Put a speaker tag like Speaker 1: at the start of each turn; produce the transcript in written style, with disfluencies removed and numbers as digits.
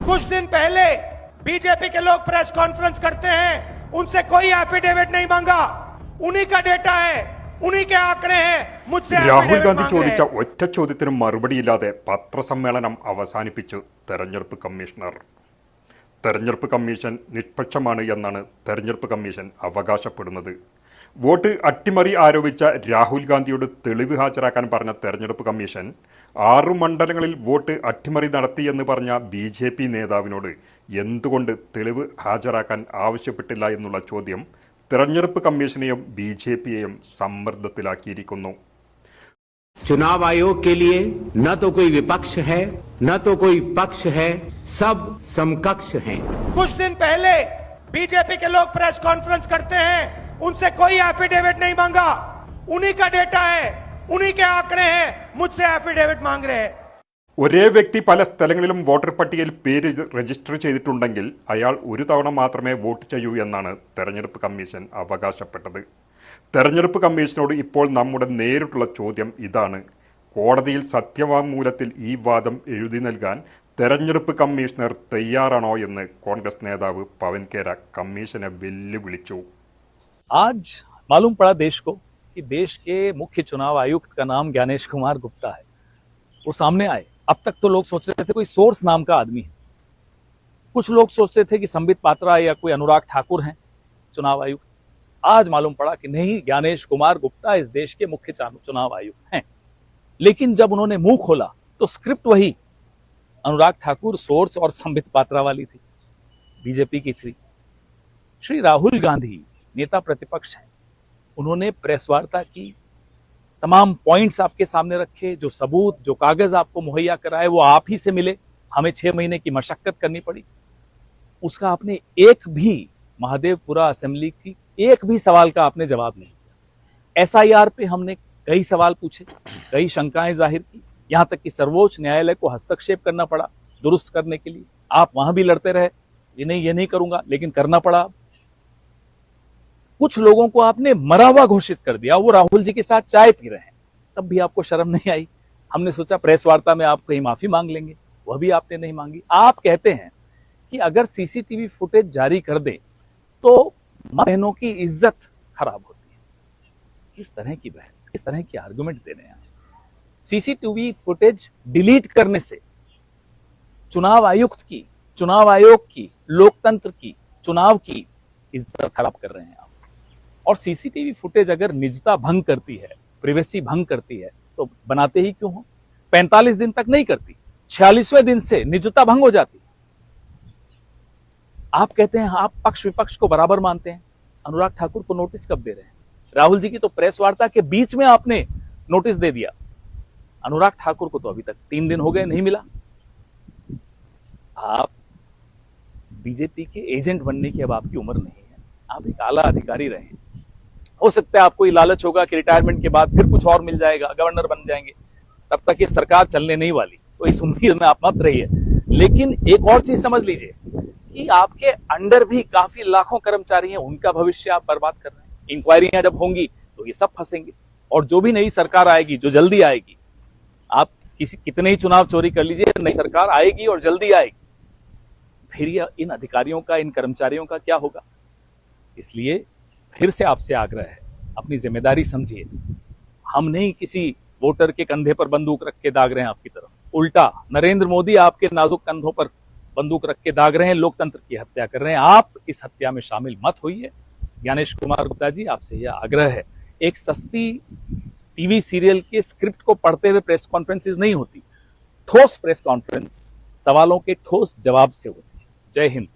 Speaker 1: कुछ दिन पहले बीजेपी के लोग प्रेस कॉन्फ्रेंस करते हैं, उनसे कोई एफिडेविट नहीं मांगा, उन्हीं का डेटा है, उन्हीं के आंकड़े हैं, मुझसे
Speaker 2: രാഹുൽ ഗാന്ധി ചോദിച്ച ഒറ്റ ചോദ്യത്തിന് മറുപടിയില്ലാതെ പത്രസമ്മേളനം അവസാനിപ്പിച്ചു തെരഞ്ഞെടുപ്പ് കമ്മീഷണർ. തെരഞ്ഞെടുപ്പ് കമ്മീഷൻ നിഷ്പക്ഷമാണ് എന്നാണ് തെരഞ്ഞെടുപ്പ് കമ്മീഷൻ അവകാശപ്പെടുന്നത്. വോട്ട് അട്ടിമറി ആരോപിച്ച രാഹുൽ ഗാന്ധിയോട് തെളിവ് ഹാജരാക്കാൻ പറഞ്ഞ തെരഞ്ഞെടുപ്പ് കമ്മീഷൻ 6 മണ്ഡലങ്ങളിൽ വോട്ട് അട്ടിമറി നടത്തിയെന്ന് പറഞ്ഞ BJP നേതാവിനോട് എന്തുകൊണ്ട് തെളിവ് ഹാജരാക്കാൻ ആവശ്യപ്പെട്ടില്ല എന്നുള്ള ചോദ്യം തെരഞ്ഞെടുപ്പ് കമ്മീഷനെയും BJPയെയും സമ്മർദ്ദത്തിലാക്കിയിരിക്കുന്നു.
Speaker 3: चुनाव आयोग के लिए न तो कोई विपक्ष है न तो कोई पक्ष है, सब समकक्ष हैं।
Speaker 1: कुछ दिन पहले बीजेपी के लोग प्रेस कॉन्फ्रेंस करते हैं, उनसे कोई एफिडेविट नहीं मांगा, उन्हीं का डेटा है, उन्हीं के आंकड़े हैं, मुझसे एफिडेविट मांग रहे हैं.
Speaker 2: ഒരേ വ്യക്തി പല സ്ഥലങ്ങളിലും വോട്ടർ പട്ടികയിൽ പേര് രജിസ്റ്റർ ചെയ്തിട്ടുണ്ടെങ്കിൽ അയാൾ ഒരു തവണ മാത്രമേ വോട്ട് ചെയ്യൂ എന്നാണ് തെരഞ്ഞെടുപ്പ് കമ്മീഷൻ അവകാശപ്പെട്ടത്. തെരഞ്ഞെടുപ്പ് കമ്മീഷനോട് ഇപ്പോൾ നമ്മുടെ നേരിട്ടുള്ള ചോദ്യം ഇതാണ്: കോടതിയിൽ സത്യവാങ്മൂലത്തിൽ ഈ വാദം എഴുതി നൽകാൻ തെരഞ്ഞെടുപ്പ് കമ്മീഷണർ തയ്യാറാണോ എന്ന് കോൺഗ്രസ് നേതാവ് പവൻ കേര കമ്മീഷനെ വെല്ലുവിളിച്ചു.
Speaker 4: आज मालूम पड़ा देश को कि देश के मुख्य चुनाव आयुक्त का नाम ज्ञानेश कुमार गुप्ता है. वो सामने आए. अब तक तो लोग सोच रहे थे कोई सोर्स नाम का आदमी है, कुछ लोग सोचते थे कि संबित पात्रा या कोई अनुराग ठाकुर हैं चुनाव आयुक्त. आज मालूम पड़ा कि नहीं, ज्ञानेश कुमार गुप्ता इस देश के मुख्य चुनाव आयुक्त हैं. लेकिन जब उन्होंने मुंह खोला तो स्क्रिप्ट वही अनुराग ठाकुर, सोर्स और संबित पात्रा वाली थी, बीजेपी की थी. श्री राहुल गांधी नेता प्रतिपक्ष हैं, उन्होंने प्रेस वार्ता की, तमाम पॉइंट्स आपके सामने रखे, जो सबूत, जो कागज आपको मुहैया कराए वो आप ही से मिले. हमें 6 महीने की मशक्कत करनी पड़ी. उसका आपने एक भी महादेवपुरा असेंबली की एक भी सवाल का आपने जवाब नहीं दिया. SIR पे हमने कई सवाल पूछे, कई शंकाएं जाहिर की, यहां तक कि सर्वोच्च न्यायालय को हस्तक्षेप करना पड़ा दुरुस्त करने के लिए. आप वहां भी लड़ते रहे, ये नहीं करूंगा, लेकिन करना पड़ा. कुछ लोगों को आपने मरा हुआ घोषित कर दिया, वो राहुल जी के साथ चाय पी रहे हैं, तब भी आपको शर्म नहीं आई. हमने सोचा प्रेस वार्ता में आप कहीं माफी मांग लेंगे, वह भी आपने नहीं मांगी. आप कहते हैं कि अगर CCTV फुटेज जारी कर दे तो मां बहनों की इज्जत खराब होती है. किस तरह की बहस, किस तरह की आर्गुमेंट दे रहे हैं. CCTV फुटेज डिलीट करने से चुनाव आयुक्त की, चुनाव आयोग की, लोकतंत्र की, चुनाव की इज्जत खराब कर रहे हैं आप. और CCTV फुटेज अगर निजता भंग करती है, प्रिवेसी भंग करती है, तो बनाते ही क्यों हो. 45 दिन तक नहीं करती, 46वें दिन से निजता भंग हो जाती. आप कहते हैं आप पक्ष विपक्ष को बराबर मानते हैं. अनुराग ठाकुर को नोटिस कब दे रहे हैं? राहुल जी की तो प्रेस वार्ता के बीच में आपने नोटिस दे दिया. अनुराग ठाकुर को तो अभी तक 3 दिन हो गए, नहीं मिला. आप बीजेपी के एजेंट बनने की अब आपकी उम्र नहीं है. आप एक आला अधिकारी रहे. हो सकता है आपको ये लालच होगा कि रिटायरमेंट के बाद फिर कुछ और मिल जाएगा, गवर्नर बन जाएंगे, तब तक ये सरकार चलने नहीं वाली. तो इस उम्मीद में आप मत रहिए. लेकिन एक और चीज समझ लीजिए कि आपके अंडर भी काफी लाखों कर्मचारी हैं, उनका भविष्य आप बर्बाद कर रहे हैं. इंक्वायरियां जब होंगी तो ये सब फंसेंगे. और जो भी नई सरकार आएगी, जो जल्दी आएगी, आप कितने ही चुनाव चोरी कर लीजिए, नई सरकार आएगी और जल्दी आएगी, फिर ये इन अधिकारियों का, इन कर्मचारियों का क्या होगा. इसलिए फिर से आपसे आग्रह है, अपनी जिम्मेदारी समझिए. हम नहीं किसी वोटर के कंधे पर बंदूक रख के दाग रहे हैं आपकी तरफ. उल्टा नरेंद्र मोदी आपके नाजुक कंधों पर बंदूक रख के दाग रहे हैं, लोकतंत्र की हत्या कर रहे हैं. आप इस हत्या में शामिल मत होइए. ज्ञानेश कुमार गुप्ता जी, आपसे यह आग्रह है. एक सस्ती टीवी सीरियल के स्क्रिप्ट को पढ़ते हुए प्रेस कॉन्फ्रेंसेस नहीं होती. ठोस प्रेस कॉन्फ्रेंस सवालों के ठोस जवाब से होती है. जय हिंद.